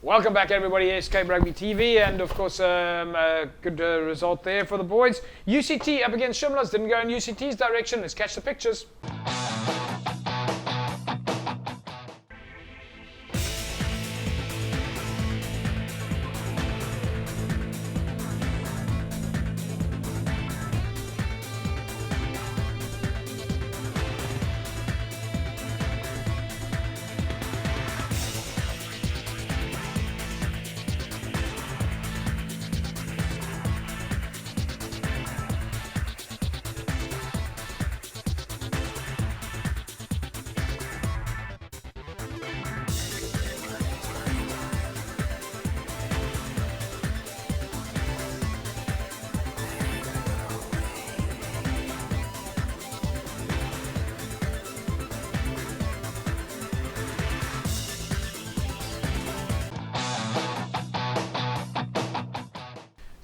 Speaker 1: Welcome back, everybody. It's Cape Rugby TV, and of course, a good result there for the boys. UCT up against Shimla's, didn't go in UCT's direction. Let's catch the pictures.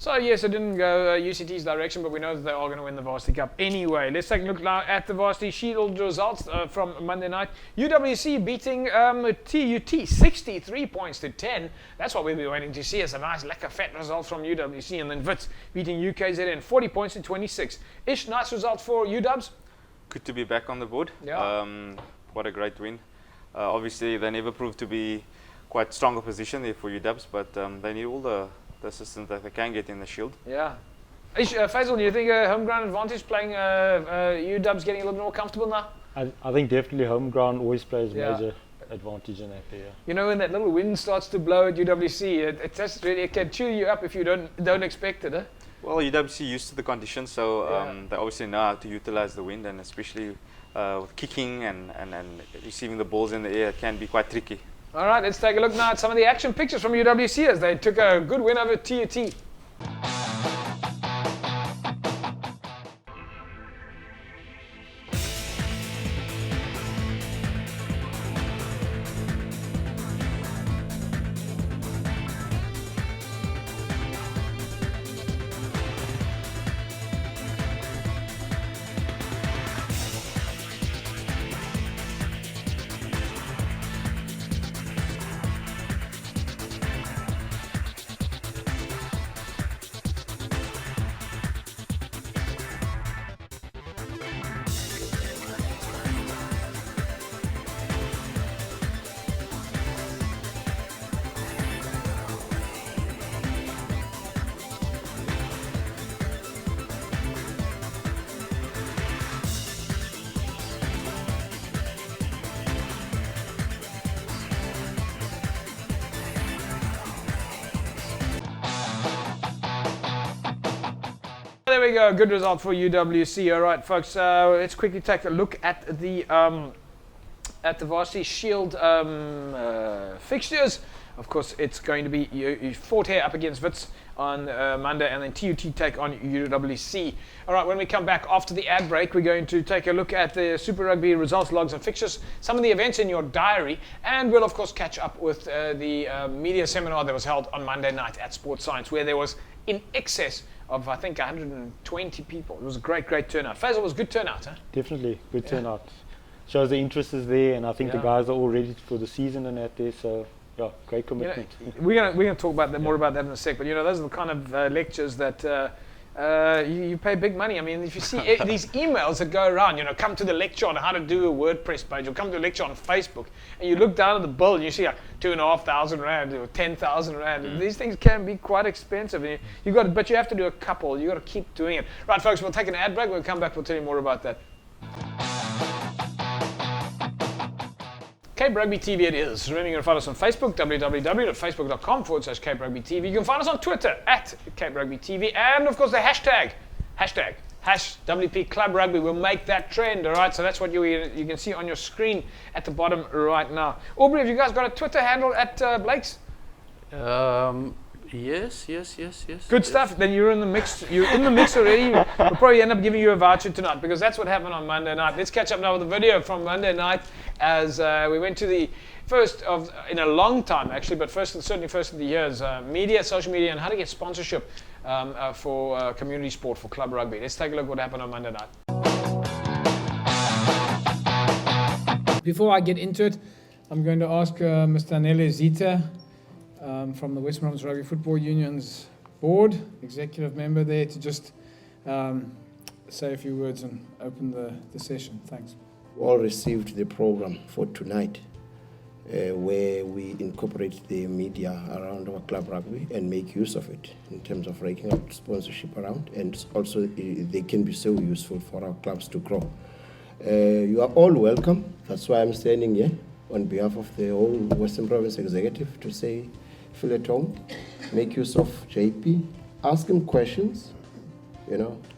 Speaker 1: So yes, it didn't go UCT's direction, but we know that they are going to win the Varsity Cup anyway. Let's take a look now at the Varsity Shield results from Monday night. UWC beating TUT 63 points to 10. That's what we'll be waiting to see. It's a nice, lekker, fat result from UWC. And then Wits beating UKZN 40 points to 26. Nice result for UWs.
Speaker 2: good to be back on the board.
Speaker 1: Yeah.
Speaker 2: What a great win. Obviously, they never proved to be quite strong opposition there for UWs, but they need all the assistance that they can get in the Shield.
Speaker 1: Yeah. Faisal, do you think a home ground advantage playing UWs getting a little more comfortable now?
Speaker 3: I think definitely home ground always plays
Speaker 1: Yeah.
Speaker 3: major advantage in that area.
Speaker 1: You know, when that little wind starts to blow at UWC, it just really can chew you up if you don't expect it.
Speaker 2: Well, UWC used to the conditions, so they obviously know how to utilize the wind, and especially with kicking and receiving the balls in the air, it can be quite tricky.
Speaker 1: All right, let's take a look now at some of the action pictures from UWC as they took a good win over TUT. There we go, good result for UWC. All right, folks, let's quickly take a look at the Varsity Shield fixtures. Of course, it's going to be Fort Hare up against Wits on Monday, and then TUT take on UWC. All right, when we come back after the ad break, we're going to take a look at the Super Rugby results, logs, and fixtures, some of the events in your diary, and we'll, of course, catch up with the media seminar that was held on Monday night at Sports Science, where there was in excess of, I think, 120 people. It was a great, great turnout. Faisal, was a good turnout, huh?
Speaker 3: Definitely, good turnout. Shows the interest is there, and I think the guys are all ready for the season and that there, so yeah, great commitment.
Speaker 1: We're gonna talk about that more about that in a sec, but those are the kind of lectures that you pay big money. I mean, if you see these emails that go around, come to the lecture on how to do a WordPress page, or come to a lecture on Facebook, and you look down at the bill and you see like 2,500 rand or 10,000 rand. And these things can be quite expensive. And but you have to do a couple. You got to keep doing it. Right, folks, we'll take an ad break. We'll come back. We'll tell you more about that. Cape Rugby TV it is. Remember, you can find us on Facebook, www.facebook.com/Cape Rugby TV. You can find us on Twitter @Cape Rugby TV, and of course the hashtag WP Club Rugby will make that trend. All right, so that's what you can see on your screen at the bottom right now. Aubrey, have you guys got a Twitter handle at Blake's?
Speaker 9: Yes.
Speaker 1: Good stuff. Then you're in the mix. You're in the mix already. We'll probably end up giving you a voucher tonight, because that's what happened on Monday night. Let's catch up now with the video from Monday night as we went to the first of in a long time actually, but certainly first of the year's media, social media, and how to get sponsorship for community sport for club rugby. Let's take a look at what happened on Monday night. Before I get into it, I'm going to ask Mr. Anele Zita from the West Bromwich Rugby Football Union's board, executive member there, to just say a few words and open the session. Thanks.
Speaker 10: All received the program for tonight, where we incorporate the media around our club rugby and make use of it in terms of raking out sponsorship around, and also they can be so useful for our clubs to grow. You are all welcome. That's why I'm standing here on behalf of the whole Western Province executive to say, feel at home, make use of JP, ask him questions,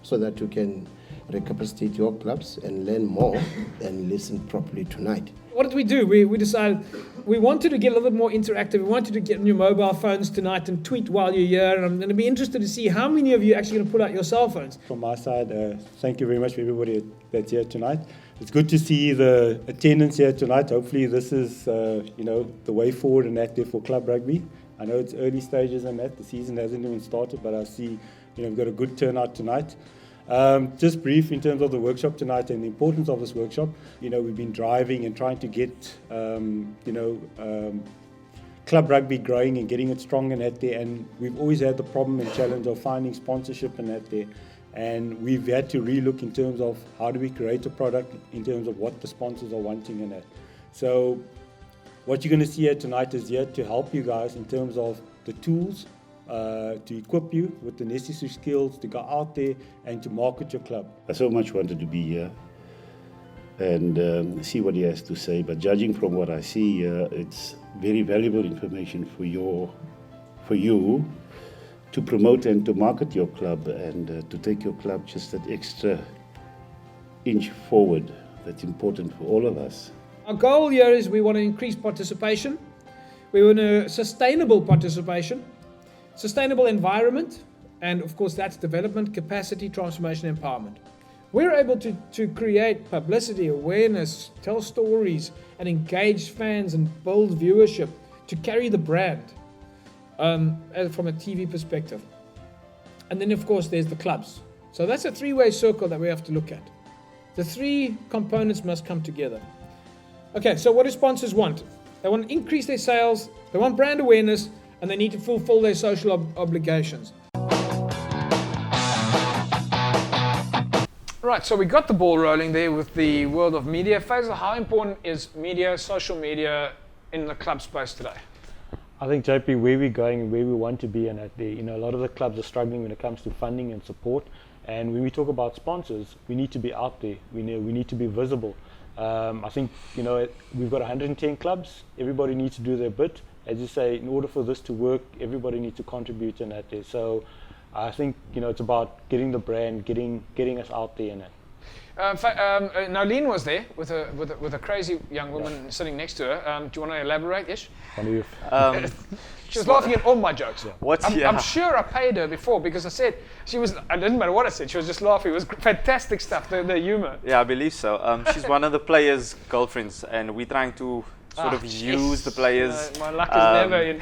Speaker 10: so that you can recapacitate your clubs and learn more and listen properly tonight.
Speaker 1: What did we do? We decided we wanted to get a little bit more interactive. We wanted to get on your mobile phones tonight and tweet while you're here. And I'm going to be interested to see how many of you are actually going to pull out your cell phones.
Speaker 3: From my side, thank you very much for everybody that's here tonight. It's good to see the attendance here tonight. Hopefully this is, the way forward and that there for club rugby. I know it's early stages and that. The season hasn't even started, but I see, we've got a good turnout tonight. Just brief in terms of the workshop tonight and the importance of this workshop. We've been driving and trying to get, club rugby growing and getting it strong and that there. And we've always had the problem and challenge of finding sponsorship and that there. And we've had to relook in terms of how do we create a product in terms of what the sponsors are wanting and that. So what you're going to see here tonight is here to help you guys in terms of the tools, to equip you with the necessary skills to go out there and to market your club.
Speaker 11: I so much wanted to be here and see what he has to say, but judging from what I see here, it's very valuable information for you to promote and to market your club and to take your club just that extra inch forward. That's important for all of us.
Speaker 1: Our goal here is we want to increase participation. We want a sustainable participation, sustainable environment, and of course that's development, capacity, transformation, empowerment. We're able to create publicity, awareness, tell stories, and engage fans and build viewership to carry the brand from a TV perspective. And then of course there's the clubs. So that's a three-way circle that we have to look at. The three components must come together. Okay, so what do sponsors want? They want to increase their sales, they want brand awareness, and they need to fulfill their social obligations. Right, so we got the ball rolling there with the world of media. Faisal, how important is media, social media in the club space today?
Speaker 3: I think, JP, where we're going and where we want to be, and at the, a lot of the clubs are struggling when it comes to funding and support. And when we talk about sponsors, we need to be out there. We need to be visible. I think, we've got 110 clubs. Everybody needs to do their bit. As you say, in order for this to work, everybody needs to contribute in that there. So I think, it's about getting the brand, getting us out there in that.
Speaker 1: Nolene was there with a crazy young woman sitting next to her. Do you want to elaborate, Ish? She was laughing at all my jokes.
Speaker 3: Yeah.
Speaker 1: I'm sure I paid her before because I said I didn't matter what I said. She was just laughing. It was fantastic stuff. The humor.
Speaker 2: Yeah, I believe so. She's one of the players' girlfriends, and we're trying to sort of use the players.
Speaker 1: My luck is never in.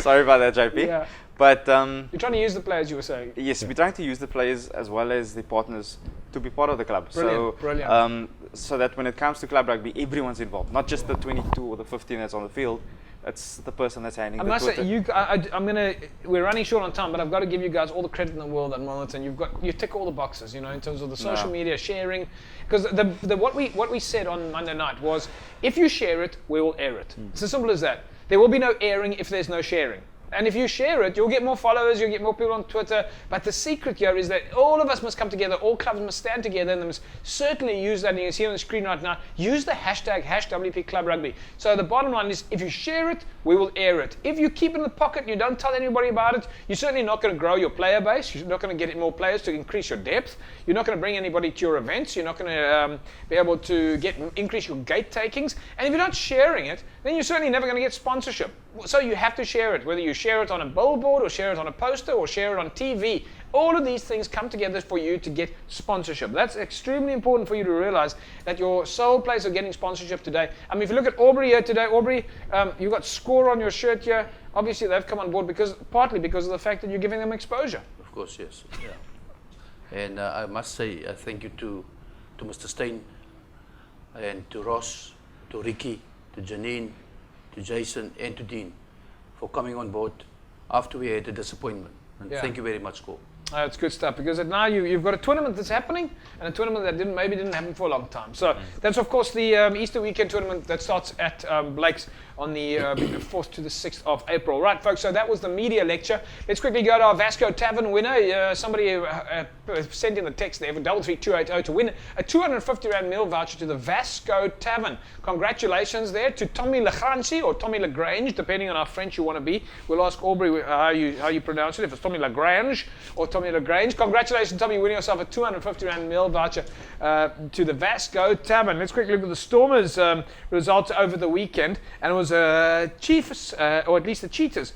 Speaker 2: Sorry about that, JP.
Speaker 1: Yeah.
Speaker 2: But
Speaker 1: you're trying to use the players, you were saying.
Speaker 2: Yes, we're trying to use the players as well as the partners to be part of the club.
Speaker 1: Brilliant.
Speaker 2: So that when it comes to club rugby, everyone's involved, not just the 22 or the 15 that's on the field. It's the person that's handling the Twitter.
Speaker 1: We're running short on time, but I've got to give you guys all the credit in the world at Monitor. You tick all the boxes, in terms of the social media sharing. Because what we said on Monday night was, if you share it, we will air it. It's as simple as that. There will be no airing if there's no sharing. And if you share it, you'll get more followers, you'll get more people on Twitter. But the secret here is that all of us must come together, all clubs must stand together, and they must certainly use that. And you can see on the screen right now, use the hashtag #WPClubRugby. So the bottom line is, if you share it, we will air it. If you keep it in the pocket and you don't tell anybody about it, you're certainly not going to grow your player base. You're not going to get more players to increase your depth. You're not going to bring anybody to your events. You're not going to be able to increase your gate takings. And if you're not sharing it, then you're certainly never going to get sponsorship. So you have to share it, whether you share it on a billboard or share it on a poster or share it on TV. All of these things come together for you to get sponsorship. That's extremely important for you to realize that your sole place of getting sponsorship today. I mean, if you look at Aubrey here today, Aubrey, you've got Score on your shirt here. Obviously, they've come on board partly because of the fact that you're giving them exposure.
Speaker 9: Of course, yes. Yeah. And I must say thank you to Mr. Stein and to Ross, to Ricky, to Janine, to Jason and to Dean for coming on board after we had a disappointment. And thank you very much, Cole.
Speaker 1: It's good stuff because now you've got a tournament that's happening and a tournament that maybe didn't happen for a long time. So that's of course the Easter weekend tournament that starts at Blake's on the 4th to the 6th of April. Right, folks, so that was the media lecture. Let's quickly go to our Vasco Tavern winner. Somebody sent in the text there for 33280 to win a 250 Rand meal voucher to the Vasco Tavern. Congratulations there to Tommy Lagrange or Tommy Lagrange, depending on how French you want to be. We'll ask Aubrey how you pronounce it, if it's Tommy Lagrange or Tommy Lagrange. Congratulations, Tommy, winning yourself a 250 Rand meal voucher to the Vasco Tavern. Let's quickly look at the Stormers' results over the weekend. And it was Chiefs, or at least the Cheetahs,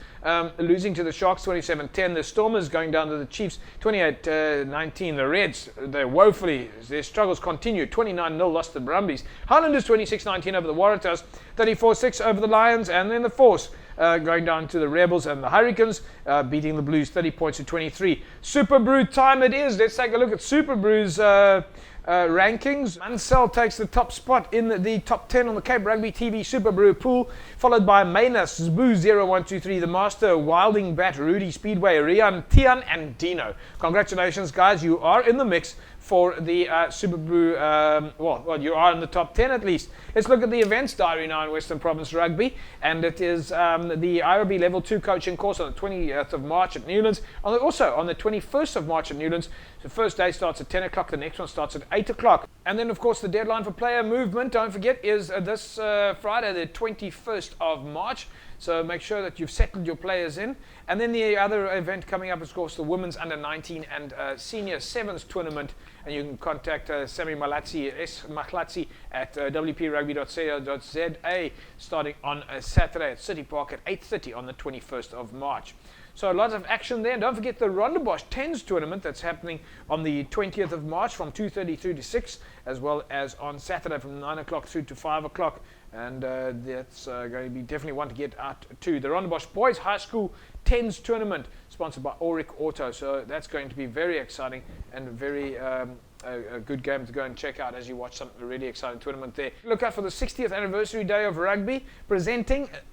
Speaker 1: losing to the Sharks 27-10. The Stormers going down to the Chiefs 28-19. The Reds, their struggles continue. 29-0 lost to the Brumbies. Highlanders 26-19 over the Waratahs. 34-6 over the Lions. And then the Force going down to the Rebels and the Hurricanes, beating the Blues 30 points to 23. Super Brew time it is. Let's take a look at Super Brew's rankings. Mansell takes the top spot in the top 10 on the Cape Rugby TV Super Brew pool, followed by Manus, Zboo 0123, The Master, Wilding Bat, Rudy Speedway, Rian, Tian, and Dino. Congratulations, guys. You are in the mix for the Super Brew, well, you are in the top 10 at least. Let's look at the events diary now in Western Province Rugby, and it is the IRB Level 2 coaching course on the 20th of March at Newlands, also on the 21st of March at Newlands. The first day starts at 10 o'clock, the next one starts at 8 o'clock. And then, of course, the deadline for player movement, don't forget, is this Friday, the 21st of March. So make sure that you've settled your players in. And then the other event coming up is, of course, the Women's Under-19 and Senior Sevens Tournament. And you can contact Sammy Malatsi, Mahlatsi at wprugby.co.za starting on Saturday at City Park at 8:30 on the 21st of March. So lots of action there. And don't forget the Rondebosch Tens tournament that's happening on the 20th of March from 2:30 through to 6, as well as on Saturday from 9 o'clock through to 5 o'clock. And that's going to be definitely one to get out to. The Rondebosch Boys High School Tens tournament, sponsored by Auric Auto. So that's going to be very exciting and very a good game to go and check out as you watch some really exciting tournament there. Look out for the 60th anniversary day of rugby,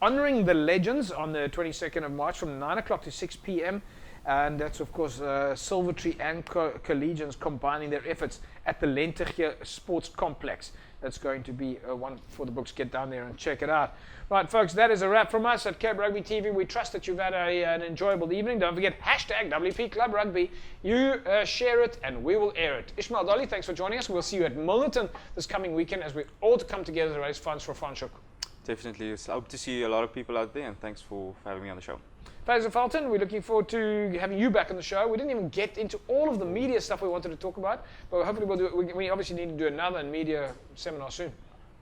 Speaker 1: honoring the legends on the 22nd of March from 9 o'clock to 6 p.m. And that's, of course, Silvertree and Collegians combining their efforts at the Lenteghe Sports Complex. That's going to be one for the books. Get down there and check it out. Right, folks, that is a wrap from us at Cape Rugby TV. We trust that you've had an enjoyable evening. Don't forget, hashtag WP Club Rugby. You share it and we will air it. Ishmael Dolly, thanks for joining us. We'll see you at Milnerton this coming weekend as we all come together to raise funds for Franschhoek.
Speaker 2: Definitely. I hope to see a lot of people out there, and thanks for having me on the show.
Speaker 1: Fraser Felton, we're looking forward to having you back on the show. We didn't even get into all of the media stuff we wanted to talk about, but hopefully we'll do it. We obviously need to do another media seminar soon.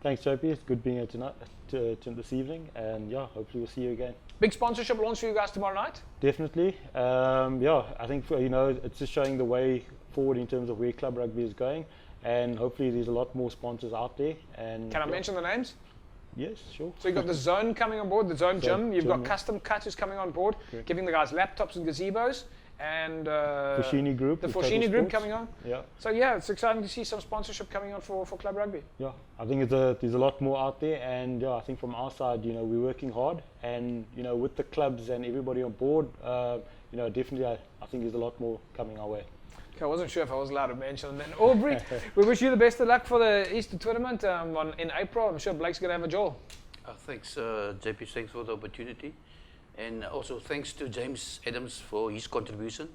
Speaker 3: Thanks, JP. It's good being here tonight, this evening, and yeah, hopefully we'll see you again.
Speaker 1: Big sponsorship launch for you guys tomorrow night?
Speaker 3: Definitely. Yeah, I think it's just showing the way forward in terms of where club rugby is going, and hopefully there's a lot more sponsors out there. And
Speaker 1: can I mention the names?
Speaker 3: Yes, sure.
Speaker 1: So you've got the Zone coming on board, the Zone Gym. You've got Custom Cut who's coming on board, giving the guys laptops and gazebos. And
Speaker 3: Forshini Group.
Speaker 1: The Forshini Group coming on.
Speaker 3: Yeah.
Speaker 1: So yeah, it's exciting to see some sponsorship coming on for club rugby.
Speaker 3: Yeah, I think there's a lot more out there, and yeah, I think from our side, we're working hard, and with the clubs and everybody on board, definitely I think there's a lot more coming our way.
Speaker 1: I wasn't sure if I was allowed to mention. And then Aubrey, we wish you the best of luck for the Easter tournament in April. I'm sure Blake's going to have a jaw.
Speaker 9: Thanks, JP, thanks for the opportunity. And also thanks to James Adams for his contribution.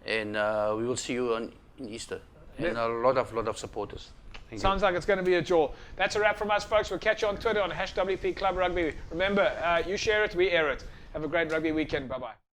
Speaker 9: And we will see you in Easter. And a lot of supporters.
Speaker 1: Sounds like it's going to be a jaw. That's a wrap from us, folks. We'll catch you on Twitter on #WP Club Rugby. Remember, you share it, we air it. Have a great rugby weekend. Bye-bye.